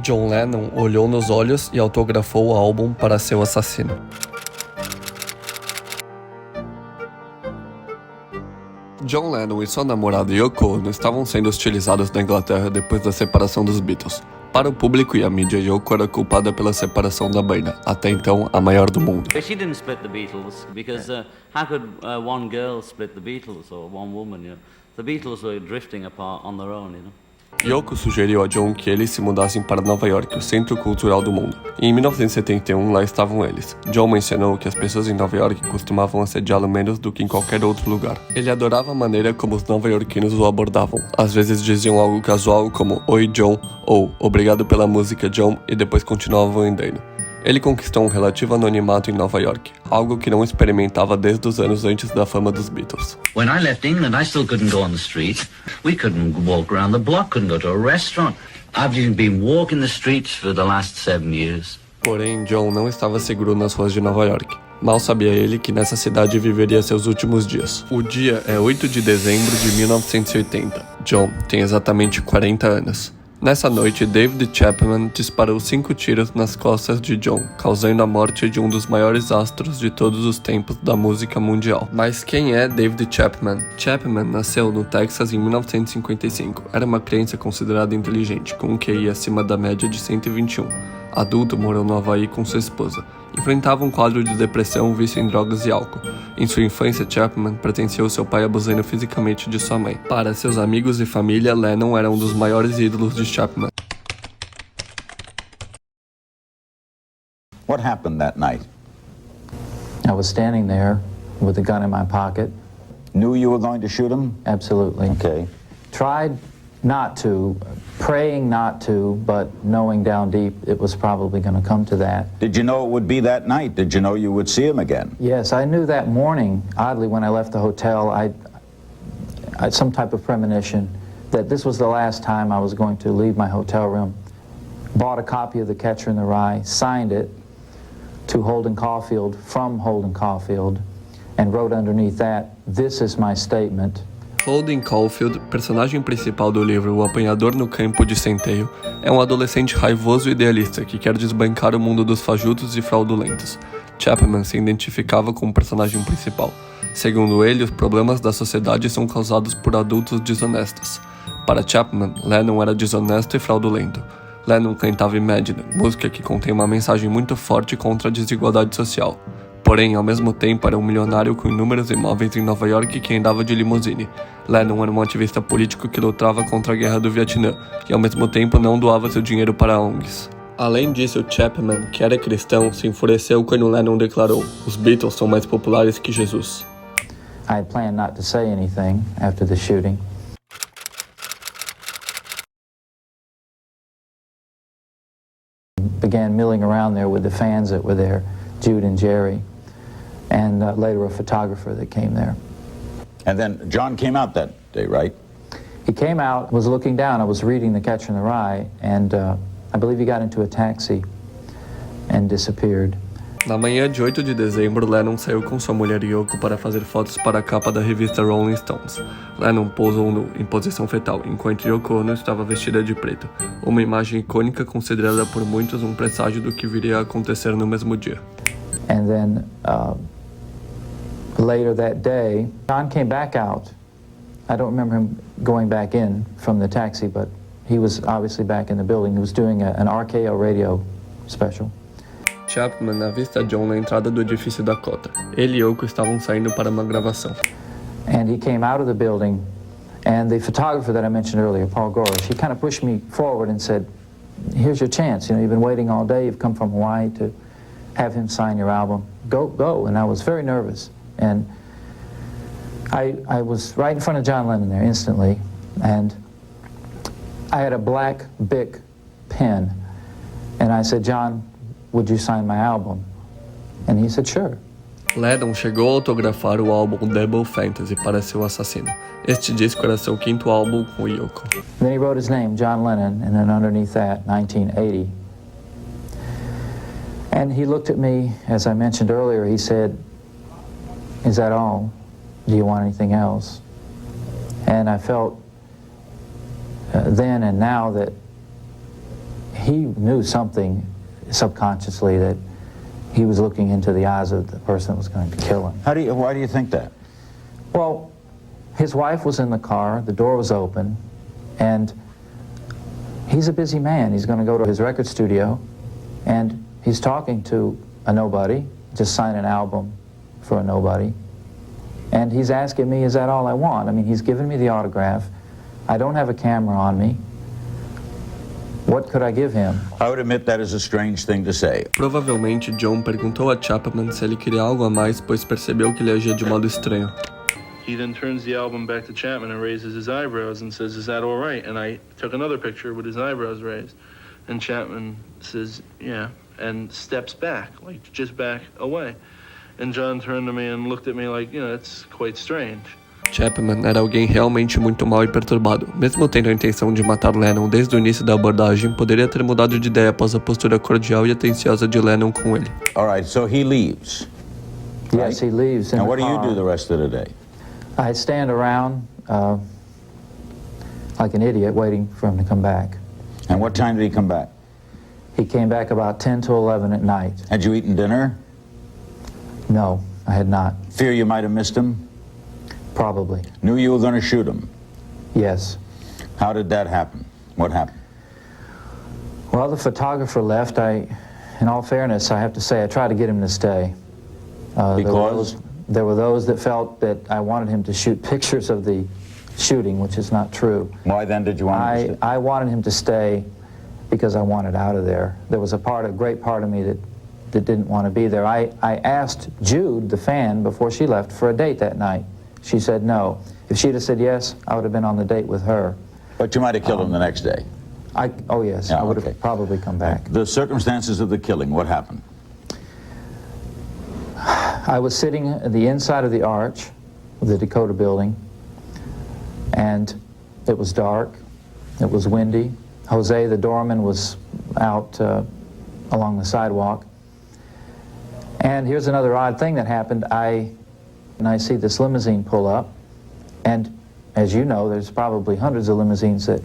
John Lennon olhou nos olhos e autografou o álbum para seu assassino. John Lennon e sua namorada Yoko Ono estavam sendo hostilizados na Inglaterra depois da separação dos Beatles. Para o público e a mídia, Yoko era culpada pela separação da banda, até então a maior do mundo. She didn't split the Beatles because how could one girl split the Beatles or one woman? You know, the Beatles were drifting apart on their own. You know. Yoko sugeriu a John que eles se mudassem para Nova York, o centro cultural do mundo. E em 1971, lá estavam eles. John mencionou que as pessoas em Nova York costumavam assediá-lo menos do que em qualquer outro lugar. Ele adorava a maneira como os nova-iorquinos o abordavam. Às vezes diziam algo casual como "Oi, John" ou "Obrigado pela música, John", e depois continuavam andando. Ele conquistou um relativo anonimato em Nova York, algo que não experimentava desde os anos antes da fama dos Beatles. When I left England, I still couldn't go on the street. We couldn't walk around the block, couldn't go to a restaurant. I've even been walking the streets for the last 7 years. Porém, John não estava seguro nas ruas de Nova York. Mal sabia ele que nessa cidade viveria seus últimos dias. O dia é 8 de dezembro de 1980. John tem exatamente 40 anos. Nessa noite, David Chapman disparou 5 tiros nas costas de John, causando a morte de um dos maiores astros de todos os tempos da música mundial. Mas quem é David Chapman? Chapman nasceu no Texas em 1955. Era uma criança considerada inteligente, com um QI acima da média de 121. Adulto, morou no Havaí com sua esposa. Enfrentava um quadro de depressão, vício em drogas e álcool. Em sua infância, Chapman presenciou seu pai abusando fisicamente de sua mãe. Para seus amigos e família, Lennon era um dos maiores ídolos de Chapman. What happened that night? I was standing there with a gun in my pocket. Knew you were going to shoot him? Absolutely. Okay. Tried not to, praying not to, but knowing down deep it was probably going to come to that. Did you know it would be that night? Did you know you would see him again? Yes, I knew that morning, oddly, when I left the hotel, I had some type of premonition that this was the last time I was going to leave my hotel room. Bought a copy of The Catcher in the Rye, signed it to Holden Caulfield from Holden Caulfield, and wrote underneath that, "This is my statement." Holden Caulfield, personagem principal do livro O Apanhador no Campo de Centeio, é um adolescente raivoso e idealista que quer desbancar o mundo dos fajutos e fraudulentos. Chapman se identificava como o personagem principal. Segundo ele, os problemas da sociedade são causados por adultos desonestos. Para Chapman, Lennon era desonesto e fraudulento. Lennon cantava Imagine, música que contém uma mensagem muito forte contra a desigualdade social. Porém, ao mesmo tempo, era um milionário com inúmeros imóveis em Nova York que andava de limusine. Lennon era um ativista político que lutava contra a guerra do Vietnã e, ao mesmo tempo, não doava seu dinheiro para ONGs. Além disso, Chapman, que era cristão, se enfureceu quando Lennon declarou: "Os Beatles são mais populares que Jesus." I had planned not to say anything after the shooting. Began milling around there with the fans that were there, Jude and Jerry, and later a photographer that came there. And then John came out that day, right? He came out, was looking down. I was reading The Catcher in the Rye, and I believe he got into a taxi and disappeared. Na manhã de 8 de dezembro, Lennon saiu com sua mulher Yoko para fazer fotos para a capa da revista Rolling Stones. Lennon posou nu, em posição fetal, enquanto Yoko Ono estava vestida de preto, uma imagem icônica considerada por muitos um presságio do que viria a acontecer no mesmo dia. And then later that day, John came back out. I don't remember him going back in from the taxi, but he was obviously back in the building. He was doing an RKO radio special. Chapman avista John na entrada do edifício Dakota. Ele e Yoko estavam saindo para uma gravação. And he came out of the building, and the photographer that I mentioned earlier, Paul Gorish, he kind of pushed me forward and said, "Here's your chance. You know, you've been waiting all day. You've come from Hawaii to have him sign your album. Go." And I was very nervous. And I was right in front of John Lennon there instantly, and I had a black Bic pen, and I said, "John, would you sign my album?" And he said, "Sure." Lennon chegou a autografar o álbum Double Fantasy para seu assassino. Este disco era seu quinto álbum com Yoko. Then he wrote his name, John Lennon, and then underneath that, 1980. And he looked at me, as I mentioned earlier, he said, "Is that all? Do you want anything else?" And I felt then and now that he knew something subconsciously that he was looking into the eyes of the person that was going to kill him. Why do you think that? Well, his wife was in the car, the door was open, and he's a busy man. He's going to go to his record studio, and he's talking to a nobody, just sign an album for a nobody. And he's asking me, is that all I want? I mean, he's given me the autograph. I don't have a camera on me. What could I give him? I would admit that is a strange thing to say. Provavelmente John perguntou a Chapman se ele queria algo a mais, pois percebeu que ele agia de modo estranho. He then turns the album back to Chapman and raises his eyebrows and says, is that all right? And I took another picture with his eyebrows raised. And Chapman says, yeah, and steps back, like just back away. And John turned to me and looked at me like, it's quite strange. Chapman era alguém realmente muito mal e perturbado. Mesmo tendo a intenção de matar Lennon desde o início da abordagem, poderia ter mudado de ideia após a postura cordial e atenciosa de Lennon com ele. All right, so he leaves. Yes, he leaves in And the what do you car. do the rest of the day? I stand around like an idiot waiting for him to come back. And what time did he come back? He came back about 10 to 11 at night. Had you eaten dinner? No, I had not. Fear you might have missed him? Probably. Knew you were going to shoot him? Yes. How did that happen? What happened? Well, the photographer left. In all fairness, I have to say, I tried to get him to stay. Because? There were those that felt that I wanted him to shoot pictures of the shooting, which is not true. Why then did you want him to stay? I wanted him to stay because I wanted out of there. There was a great part of me that didn't want to be there. I asked Jude, the fan, before she left for a date that night. She said no. If she'd have said yes, I would have been on the date with her. But you might have killed him the next day. Oh yes, Yeah, I would okay. have probably come back. The circumstances of the killing, what happened? I was sitting at the inside of the arch of the Dakota building, and it was dark, it was windy. Jose, the doorman, was out along the sidewalk. And here's another odd thing that happened. I see this limousine pull up, and as you know, there's probably hundreds of limousines that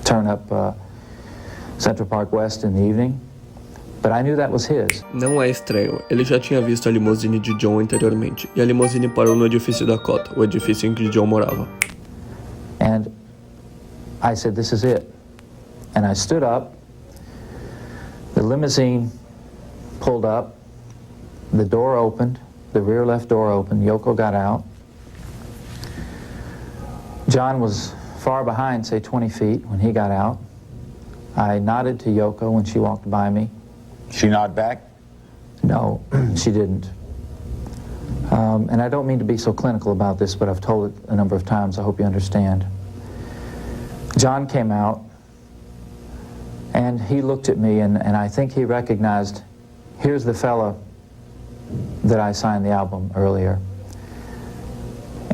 turn up Central Park West in the evening. But I knew that was his. Não é estranho, ele já tinha visto a limusine de John anteriormente, e a limusine parou no edifício Dakota, o edifício em que John morava. And I said, this is it. And I stood up, the limousine pulled up, the door opened, the rear left door opened, Yoko got out. John was far behind, say 20 feet, when he got out. I nodded to Yoko when she walked by me. She nod back? No, she didn't. And I don't mean to be so clinical about this, but I've told it a number of times. I hope you understand. John came out, and he looked at me, and I think he recognized, here's the fella that I signed the album earlier.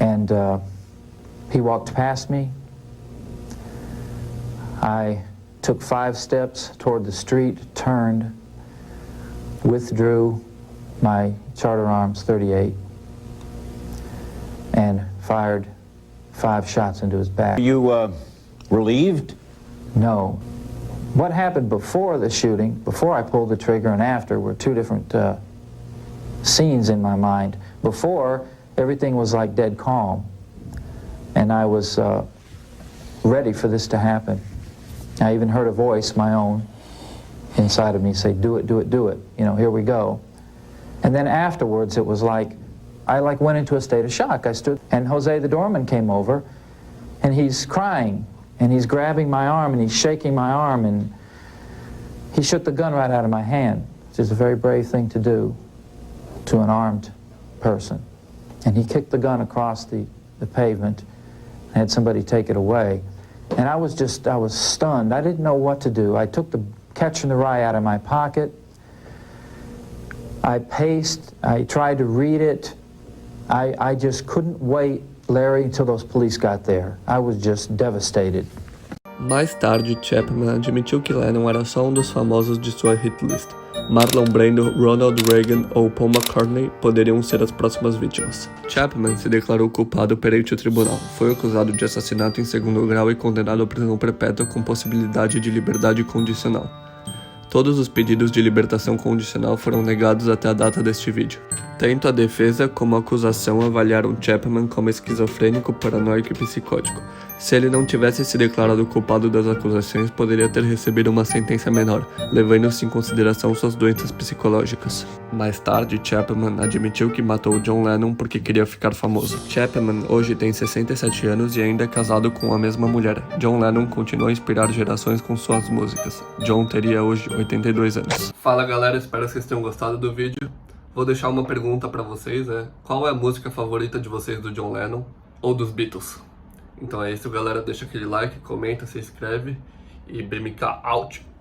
And he walked past me. I took 5 steps toward the street, turned, withdrew my Charter Arms 38, and fired 5 shots into his back. Were you relieved? No. What happened before the shooting, before I pulled the trigger and after, were 2 different scenes in my mind. Before, everything was like dead calm, and I was ready for this to happen. I even heard a voice, my own, inside of me say, do it, do it, do it. You know, here we go. And then afterwards, it was like, I went into a state of shock. I stood, and Jose the doorman came over, and he's crying, and he's grabbing my arm, and he's shaking my arm, and he shook the gun right out of my hand, which is a very brave thing to do to an armed person. And he kicked the gun across the pavement and had somebody take it away. And I was stunned. I didn't know what to do. I took the Catcher in the Rye out of my pocket. I paced. I tried to read it. I just couldn't wait, Larry, until those police got there. I was just devastated. Mais tarde, Chapman admitiu que Lennon era só um dos famosos de sua hit list, Marlon Brando, Ronald Reagan ou Paul McCartney poderiam ser as próximas vítimas. Chapman se declarou culpado perante o tribunal. Foi acusado de assassinato em segundo grau e condenado à prisão perpétua com possibilidade de liberdade condicional. Todos os pedidos de libertação condicional foram negados até a data deste vídeo. Tanto a defesa como a acusação avaliaram Chapman como esquizofrênico, paranoico e psicótico. Se ele não tivesse se declarado culpado das acusações, poderia ter recebido uma sentença menor, levando-se em consideração suas doenças psicológicas. Mais tarde, Chapman admitiu que matou John Lennon porque queria ficar famoso. Chapman hoje tem 67 anos e ainda é casado com a mesma mulher. John Lennon continua a inspirar gerações com suas músicas. John teria hoje 82 anos. Fala galera, espero que vocês tenham gostado do vídeo. Vou deixar uma pergunta pra vocês, qual é a música favorita de vocês do John Lennon ou dos Beatles? Então é isso galera, deixa aquele like, comenta, se inscreve e BMK out!